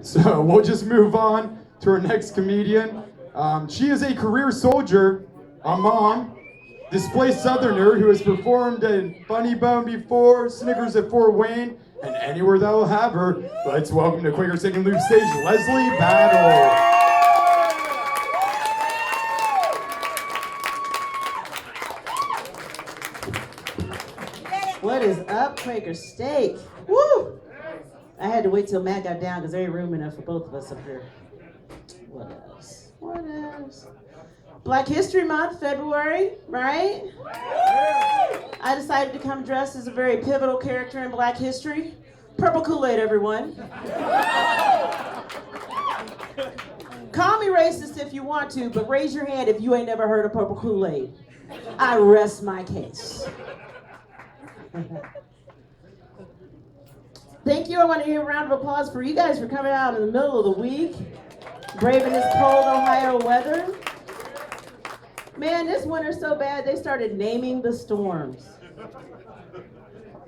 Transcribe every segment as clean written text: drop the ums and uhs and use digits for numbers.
So we'll just move on to our next comedian. She is a career soldier, a mom, displaced Southerner who has performed in Funny Bone before, Snickers at Fort Wayne, and anywhere that will have her. Let's welcome to Quaker Second Loop stage, Leslie Battle. What is up, Quaker Steak? Woo! I had to wait till Matt got down because there ain't room enough for both of us up here. What else? What else? Black History Month, February, right? I decided to come dressed as a very pivotal character in Black history. Purple Kool-Aid, everyone. Call me racist if you want to, but raise your hand if you ain't never heard of Purple Kool-Aid. I rest my case. Thank you. I want to hear a round of applause for you guys for coming out in the middle of the week, braving this cold Ohio weather. Man, this winter's so bad they started naming the storms.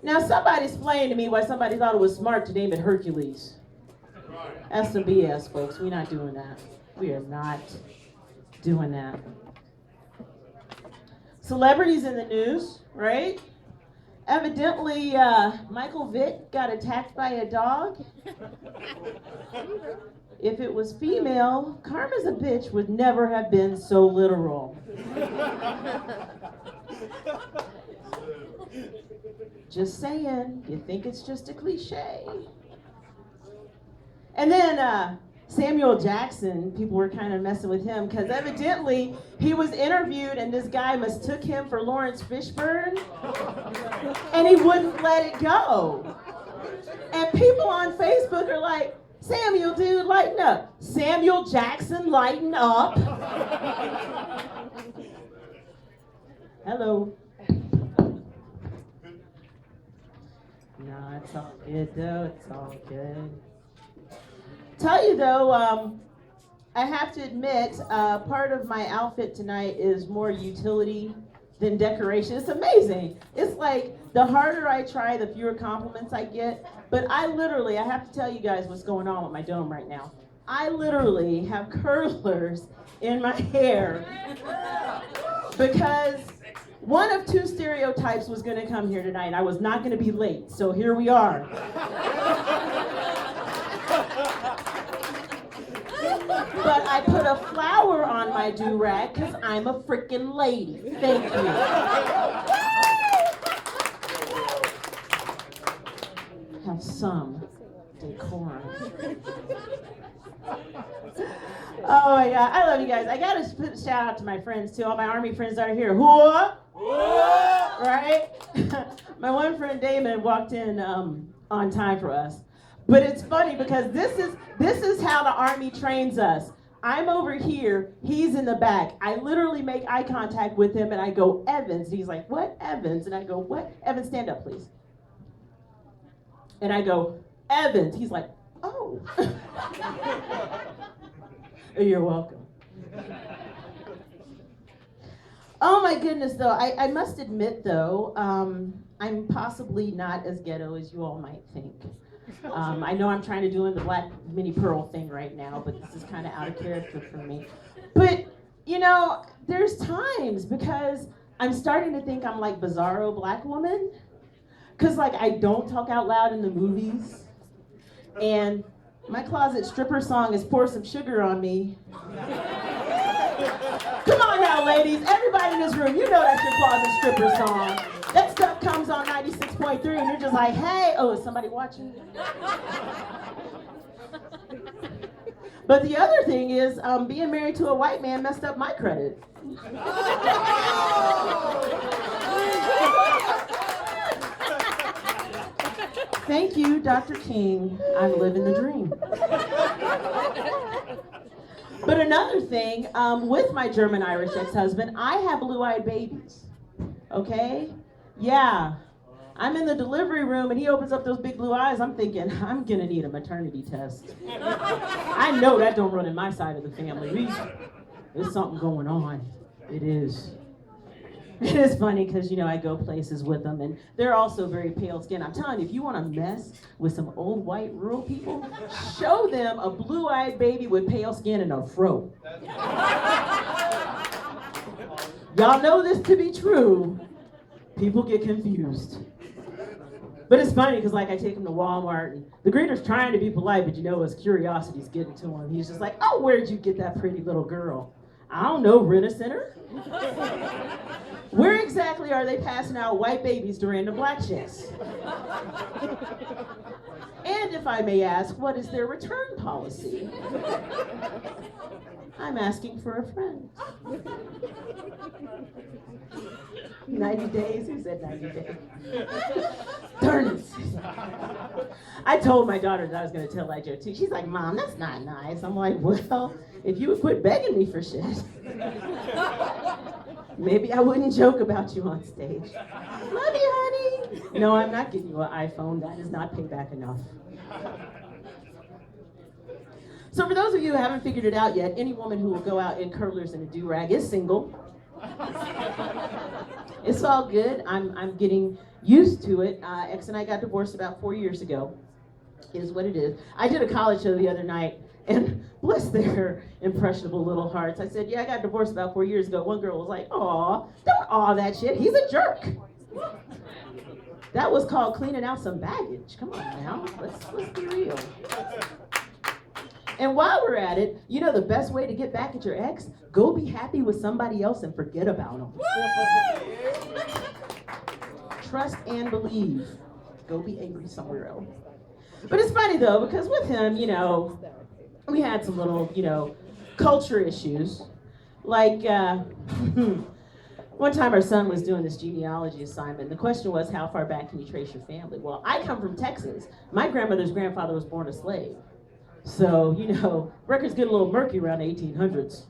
Now somebody explained to me why somebody thought it was smart to name it Hercules. That's some BS, folks. We're not doing that. We are not doing that. Celebrities in the news, right? Evidently, Michael Vick got attacked by a dog. If it was female, Karma's a bitch would never have been so literal. Just saying, you think it's just a cliche. And then Samuel Jackson, people were kind of messing with him because evidently he was interviewed and this guy mistook him for Lawrence Fishburne and he wouldn't let it go. And people on Facebook are like, Samuel, dude, lighten up. Samuel Jackson, lighten up. Hello. No, it's all good though, it's all good. Tell you though, I have to admit, part of my outfit tonight is more utility than decoration. It's amazing. It's like the harder I try, the fewer compliments I get. But I have to tell you guys what's going on with my dome right now. I literally have curlers in my hair because one of two stereotypes was going to come here tonight. I was not going to be late, so here we are. But I put a flower on my do-rag because I'm a freaking lady. Thank you. Have some decorum. Oh my God, I love you guys. I gotta shout out to my friends too. All my Army friends are here. Whoa! Right? My one friend Damon walked in on time for us. But it's funny because this is how the Army trains us. I'm over here, he's in the back. I literally make eye contact with him and I go, Evans. He's like, what, Evans? And I go, what? Evans, stand up, please. And I go, Evans. He's like, oh. You're welcome. Oh my goodness, though. I must admit, though, I'm possibly not as ghetto as you all might think. I know I'm trying to do the Black Mini Pearl thing right now, but this is kind of out of character for me. But, you know, there's times because I'm starting to think I'm like bizarro black woman. Because, like, I don't talk out loud in the movies. And my closet stripper song is Pour Some Sugar on Me. Come on now, ladies. Everybody in this room, you know that's your closet stripper song. That stuff comes on 96.3 and you're just like, hey, oh, is somebody watching? But the other thing is, being married to a white man messed up my credit. Thank you, Dr. King. I'm living the dream. But another thing, with my German-Irish ex-husband, I have blue-eyed babies, okay? Yeah, I'm in the delivery room and he opens up those big blue eyes. I'm thinking, I'm gonna need a maternity test. I know that don't run in my side of the family. There's something going on. It is. It is funny because, I go places with them, and they're also very pale skinned. I'm telling you, if you want to mess with some old white rural people, show them a blue-eyed baby with pale skin and a fro. Y'all know this to be true. People get confused. But it's funny because, I take him to Walmart, and the greeter's trying to be polite, but his curiosity's getting to him. He's just like, oh, where'd you get that pretty little girl? I don't know, Rent-A-Center? Where exactly are they passing out white babies to random black chicks? And if I may ask, what is their return policy? I'm asking for a friend. 90 days? Who said 90 days? Darn it. I told my daughter that I was going to tell that joke too. She's like, Mom, that's not nice. I'm like, well, if you would quit begging me for shit, maybe I wouldn't joke about you on stage. Love you, honey. No, I'm not getting you an iPhone. That is not payback enough. So for those of you who haven't figured it out yet, any woman who will go out in curlers and a do-rag is single. It's all good. I'm getting used to it. Ex and I got divorced about 4 years ago, is what it is. I did a college show the other night, and bless their impressionable little hearts, I said, yeah, I got divorced about 4 years ago. One girl was like, aw, don't aw that shit. He's a jerk. That was called cleaning out some baggage. Come on now, let's be real. And while we're at it, the best way to get back at your ex? Go be happy with somebody else and forget about them. Trust and believe. Go be angry somewhere else. But it's funny though, because with him, we had some little, culture issues. Like, one time our son was doing this genealogy assignment. The question was, how far back can you trace your family? Well, I come from Texas. My grandmother's grandfather was born a slave. So, records get a little murky around the 1800s.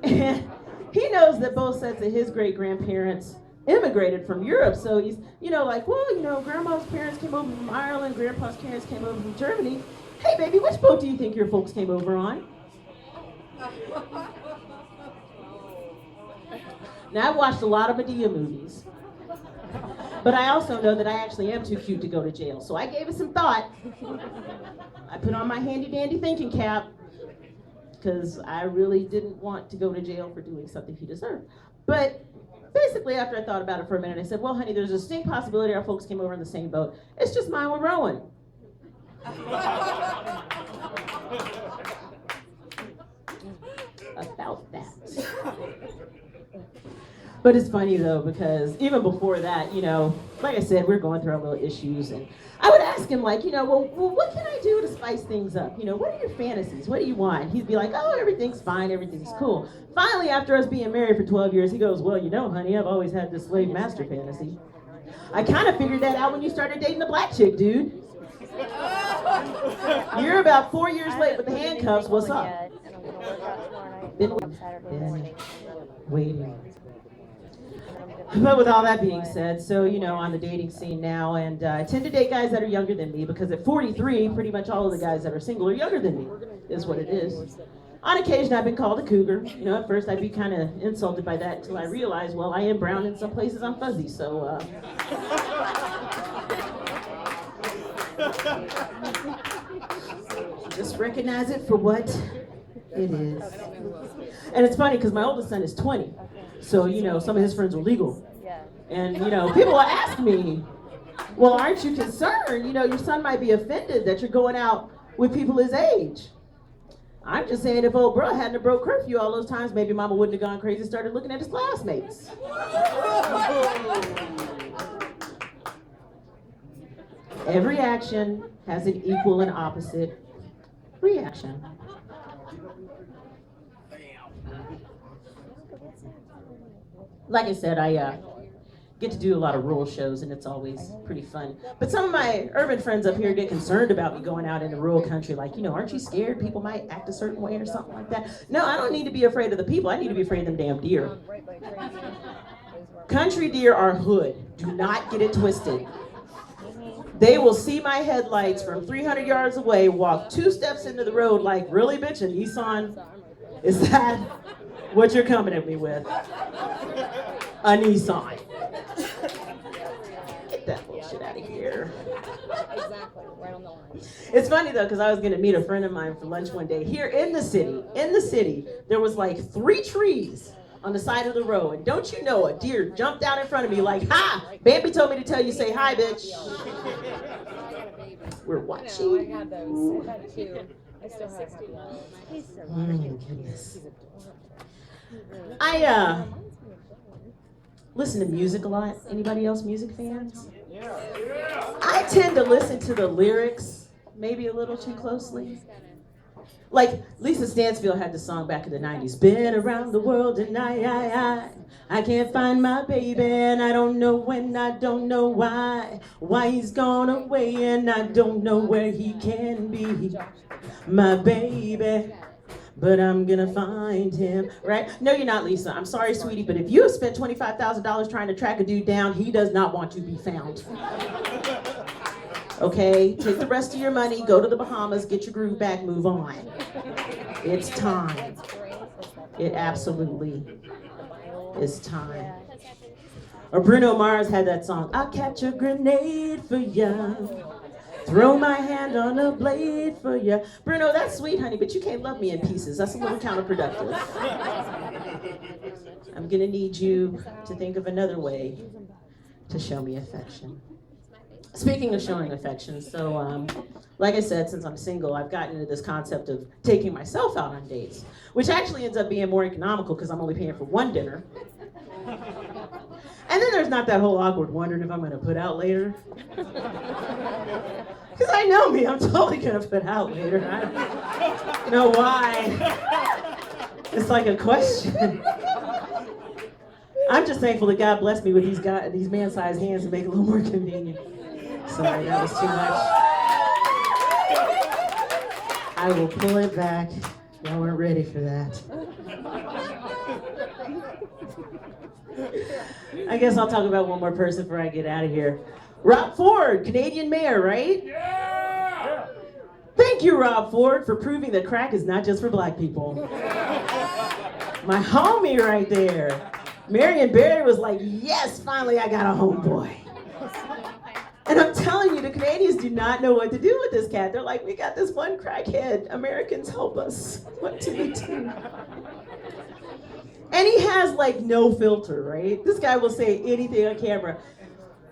And he knows that both sets of his great-grandparents immigrated from Europe. So he's, grandma's parents came over from Ireland, grandpa's parents came over from Germany. Hey, baby, which boat do you think your folks came over on? Now, I've watched a lot of Medea movies. But I also know that I actually am too cute to go to jail. So I gave it some thought. I put on my handy-dandy thinking cap because I really didn't want to go to jail for doing something he deserved. But basically, after I thought about it for a minute, I said, well, honey, there's a distinct possibility our folks came over in the same boat. It's just mine were rowing. About that. But it's funny though, because even before that, like I said, we're going through our little issues, and I would ask him well, what can I do to spice things up? What are your fantasies? What do you want? He'd be like, oh, everything's fine, everything's cool. Finally, after us being married for 12 years, he goes, well, honey, I've always had this slave master fantasy. I kind of figured that out when you started dating the black chick, dude. You're about 4 years late with the handcuffs. What's up? Been waiting. But with all that being said, so, on the dating scene now, and I tend to date guys that are younger than me, because at 43, pretty much all of the guys that are single are younger than me, is what it is. On occasion, I've been called a cougar. At first I'd be kind of insulted by that until I realized, well, I am brown in some places I'm fuzzy, so, just recognize it for what it is. And it's funny, because my oldest son is 20. So, some of his friends are legal. And, people will ask me, well, aren't you concerned? Your son might be offended that you're going out with people his age. I'm just saying if old bro hadn't have broke curfew all those times, maybe mama wouldn't have gone crazy and started looking at his classmates. Every action has an equal and opposite reaction. Like I said, I get to do a lot of rural shows, and it's always pretty fun. But some of my urban friends up here get concerned about me going out into rural country, like, aren't you scared people might act a certain way or something like that? No, I don't need to be afraid of the people. I need to be afraid of them damn deer. Country deer are hood. Do not get it twisted. They will see my headlights from 300 yards away, walk 2 steps into the road like, really, bitch, and Nissan? Is that what you're coming at me with? a Nissan. Get that bullshit out of here. Exactly, right on the line. It's funny though, because I was gonna meet a friend of mine for lunch one day here in the city. In the city, there was like 3 trees on the side of the road, and don't you know, a deer jumped out in front of me like, "Ha! Bambi told me to tell you, say hi, bitch." We're watching. I had those. I had 2. I still have 61. He's so Goodness. I listen to music a lot. Anybody else music fans? I tend to listen to the lyrics maybe a little too closely. Like Lisa Stansfield had the song back in the 90s. Been around the world and I can't find my baby and I don't know when, I don't know why he's gone away and I don't know where he can be. My baby, but I'm gonna find him, right? No, you're not, Lisa. I'm sorry, sweetie, but if you have spent $25,000 trying to track a dude down, he does not want to be found. Okay, take the rest of your money, go to the Bahamas, get your groove back, move on. It's time. It absolutely is time. Or Bruno Mars had that song, I'll catch a grenade for ya. Throw my hand on a blade for ya. Bruno, that's sweet, honey, but you can't love me in pieces. That's a little counterproductive. I'm gonna need you to think of another way to show me affection. Speaking of showing affection, so like I said, since I'm single, I've gotten into this concept of taking myself out on dates, which actually ends up being more economical because I'm only paying for one dinner. And then there's not that whole awkward wondering if I'm gonna put out later. Because I know me, I'm totally gonna put out later. I don't know why. It's like a question. I'm just thankful that God blessed me with these man-sized hands to make it a little more convenient. Sorry, that was too much. I will pull it back. Y'all weren't ready for that. I guess I'll talk about one more person before I get out of here. Rob Ford, Canadian mayor, right? Yeah! Thank you, Rob Ford, for proving that crack is not just for black people. My homie right there. Marion Barry was like, yes, finally I got a homeboy. And I'm telling you, the Canadians do not know what to do with this cat. They're like, we got this one crackhead. Americans, help us. What do we do? And he has like no filter, right? This guy will say anything on camera.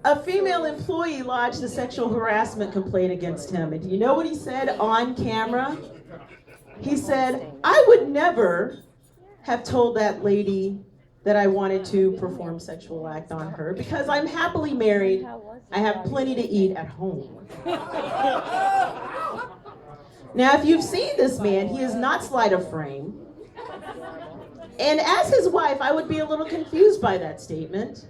A female employee lodged a sexual harassment complaint against him. And do you know what he said on camera? He said, I would never have told that lady that I wanted to perform sexual act on her because I'm happily married. I have plenty to eat at home. Now, if you've seen this man, he is not sleight of frame. And as his wife, I would be a little confused by that statement.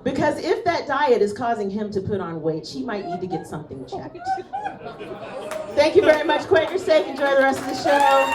Because if that diet is causing him to put on weight, she might need to get something checked. Thank you very much, Quaker Steak. Enjoy the rest of the show.